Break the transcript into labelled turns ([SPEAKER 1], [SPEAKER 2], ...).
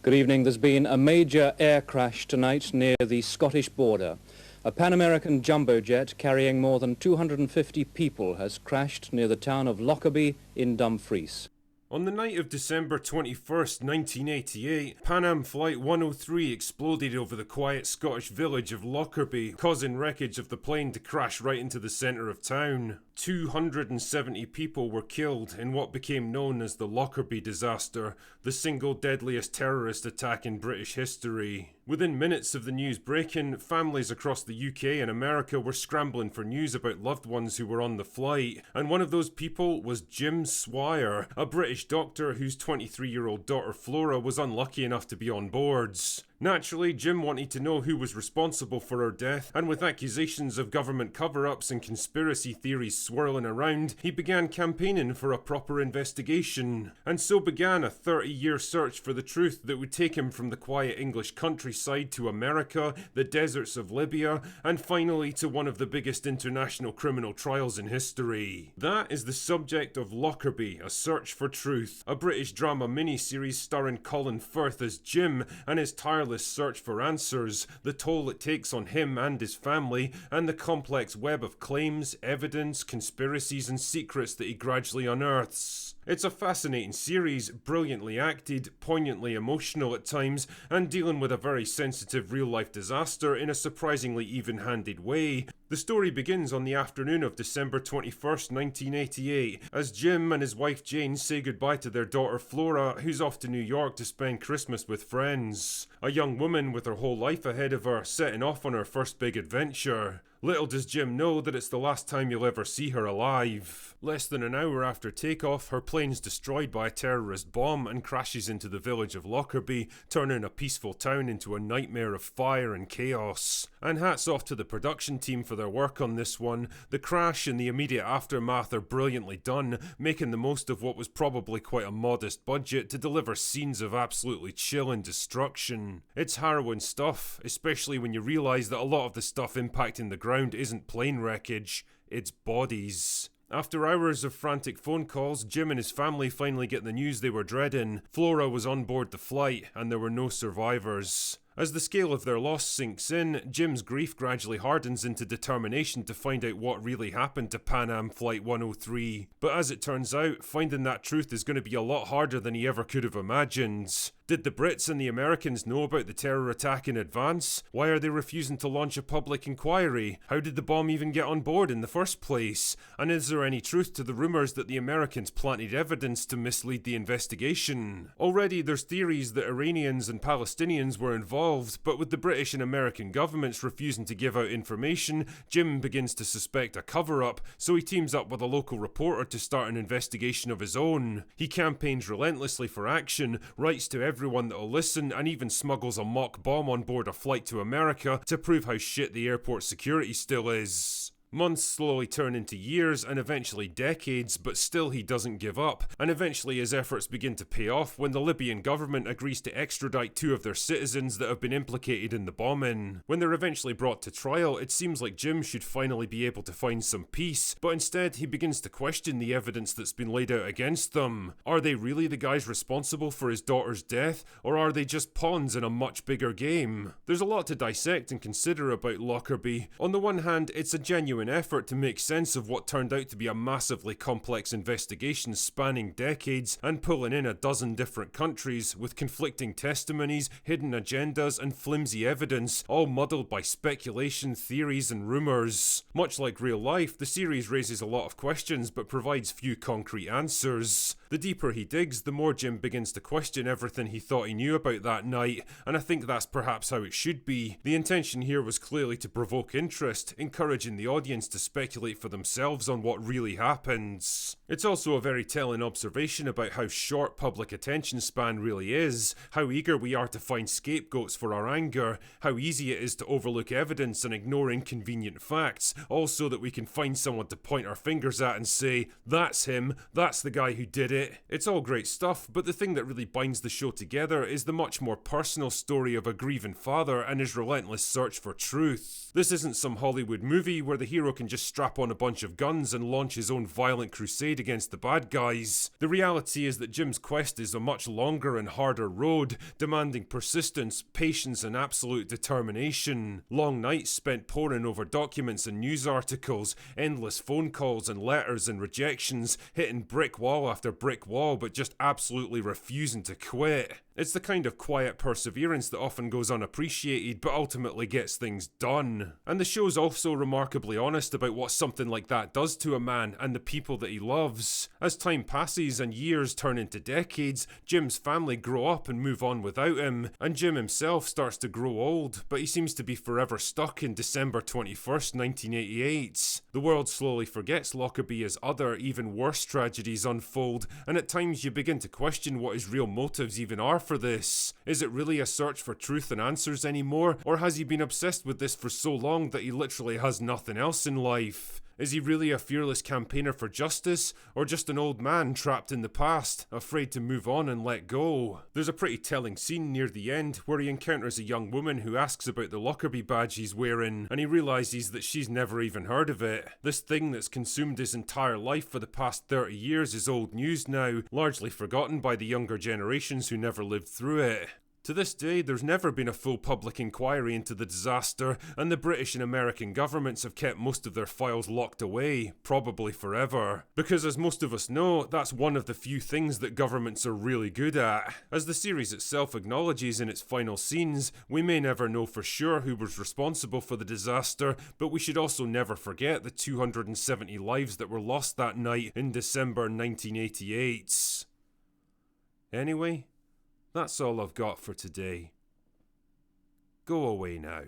[SPEAKER 1] Good evening. There's been a major air crash tonight near the Scottish border. A Pan-American jumbo jet carrying more than 250 people has crashed near the town of Lockerbie in Dumfries.
[SPEAKER 2] On the night of December 21st, 1988, Pan Am Flight 103 exploded over the quiet Scottish village of Lockerbie, causing wreckage of the plane to crash right into the centre of town. 270 people were killed in what became known as the Lockerbie disaster, the single deadliest terrorist attack in British history. Within minutes of the news breaking, families across the UK and America were scrambling for news about loved ones who were on the flight, and one of those people was Jim Swire, a British doctor whose 23-year-old daughter Flora was unlucky enough to be on boards. Naturally, Jim wanted to know who was responsible for her death, and with accusations of government cover-ups and conspiracy theories swirling around, he began campaigning for a proper investigation. And so began a 30-year search for the truth that would take him from the quiet English countryside to America, the deserts of Libya, and finally to one of the biggest international criminal trials in history. That is the subject of Lockerbie, A Search for Truth, a British drama miniseries starring Colin Firth as Jim and his tireless search for answers, the toll it takes on him and his family, and the complex web of claims, evidence, conspiracies and secrets that he gradually unearths. It's a fascinating series, brilliantly acted, poignantly emotional at times, and dealing with a very sensitive real-life disaster in a surprisingly even-handed way. The story begins on the afternoon of December 21st, 1988, as Jim and his wife Jane say goodbye to their daughter Flora, who's off to New York to spend Christmas with friends. A young woman with her whole life ahead of her, setting off on her first big adventure. Little does Jim know that it's the last time you'll ever see her alive. Less than an hour after takeoff, her plane's destroyed by a terrorist bomb and crashes into the village of Lockerbie, turning a peaceful town into a nightmare of fire and chaos. And hats off to the production team for their work on this one. The crash and the immediate aftermath are brilliantly done, making the most of what was probably quite a modest budget to deliver scenes of absolutely chilling destruction. It's harrowing stuff, especially when you realise that a lot of the stuff impacting the ground isn't plane wreckage, it's bodies. After hours of frantic phone calls, Jim and his family finally get the news they were dreading. Flora was on board the flight, and there were no survivors. As the scale of their loss sinks in, Jim's grief gradually hardens into determination to find out what really happened to Pan Am Flight 103. But as it turns out, finding that truth is going to be a lot harder than he ever could have imagined. Did the Brits and the Americans know about the terror attack in advance? Why are they refusing to launch a public inquiry? How did the bomb even get on board in the first place? And is there any truth to the rumours that the Americans planted evidence to mislead the investigation? Already there's theories that Iranians and Palestinians were involved, but with the British and American governments refusing to give out information, Jim begins to suspect a cover-up, so he teams up with a local reporter to start an investigation of his own. He campaigns relentlessly for action, writes to everyone that'll listen, and even smuggles a mock bomb on board a flight to America to prove how shit the airport security still is. Months slowly turn into years and eventually decades, but still he doesn't give up, and eventually his efforts begin to pay off when the Libyan government agrees to extradite two of their citizens that have been implicated in the bombing. When they're eventually brought to trial, it seems like Jim should finally be able to find some peace, but instead he begins to question the evidence that's been laid out against them. Are they really the guys responsible for his daughter's death, or are they just pawns in a much bigger game? There's a lot to dissect and consider about Lockerbie. On the one hand, it's a genuine effort to make sense of what turned out to be a massively complex investigation spanning decades and pulling in a dozen different countries with conflicting testimonies, hidden agendas and flimsy evidence, all muddled by speculation, theories and rumours. Much like real life, the series raises a lot of questions but provides few concrete answers. The deeper he digs, the more Jim begins to question everything he thought he knew about that night, and I think that's perhaps how it should be. The intention here was clearly to provoke interest, encouraging the audience to speculate for themselves on what really happens. It's also a very telling observation about how short public attention span really is, how eager we are to find scapegoats for our anger, how easy it is to overlook evidence and ignore inconvenient facts, all so that we can find someone to point our fingers at and say, that's him, that's the guy who did it. It's all great stuff, but the thing that really binds the show together is the much more personal story of a grieving father and his relentless search for truth. This isn't some Hollywood movie where the hero hero can just strap on a bunch of guns and launch his own violent crusade against the bad guys. The reality is that Jim's quest is a much longer and harder road, demanding persistence, patience and absolute determination. Long nights spent poring over documents and news articles, endless phone calls and letters and rejections, hitting brick wall after brick wall but just absolutely refusing to quit. It's the kind of quiet perseverance that often goes unappreciated but ultimately gets things done. And the show's also remarkably honest about what something like that does to a man and the people that he loves. As time passes and years turn into decades, Jim's family grow up and move on without him, and Jim himself starts to grow old, but he seems to be forever stuck in December 21st, 1988. The world slowly forgets Lockerbie as other, even worse tragedies unfold, and at times you begin to question what his real motives even are for this. Is it really a search for truth and answers anymore, or has he been obsessed with this for so long that he literally has nothing else in life? Is he really a fearless campaigner for justice, or just an old man trapped in the past, afraid to move on and let go? There's a pretty telling scene near the end where he encounters a young woman who asks about the Lockerbie badge he's wearing, and he realises that she's never even heard of it. This thing that's consumed his entire life for the past 30 years is old news now, largely forgotten by the younger generations who never lived through it. To this day, there's never been a full public inquiry into the disaster, and the British and American governments have kept most of their files locked away, probably forever. Because as most of us know, that's one of the few things that governments are really good at. As the series itself acknowledges in its final scenes, we may never know for sure who was responsible for the disaster, but we should also never forget the 270 lives that were lost that night in December 1988. Anyway, that's all I've got for today. Go away now.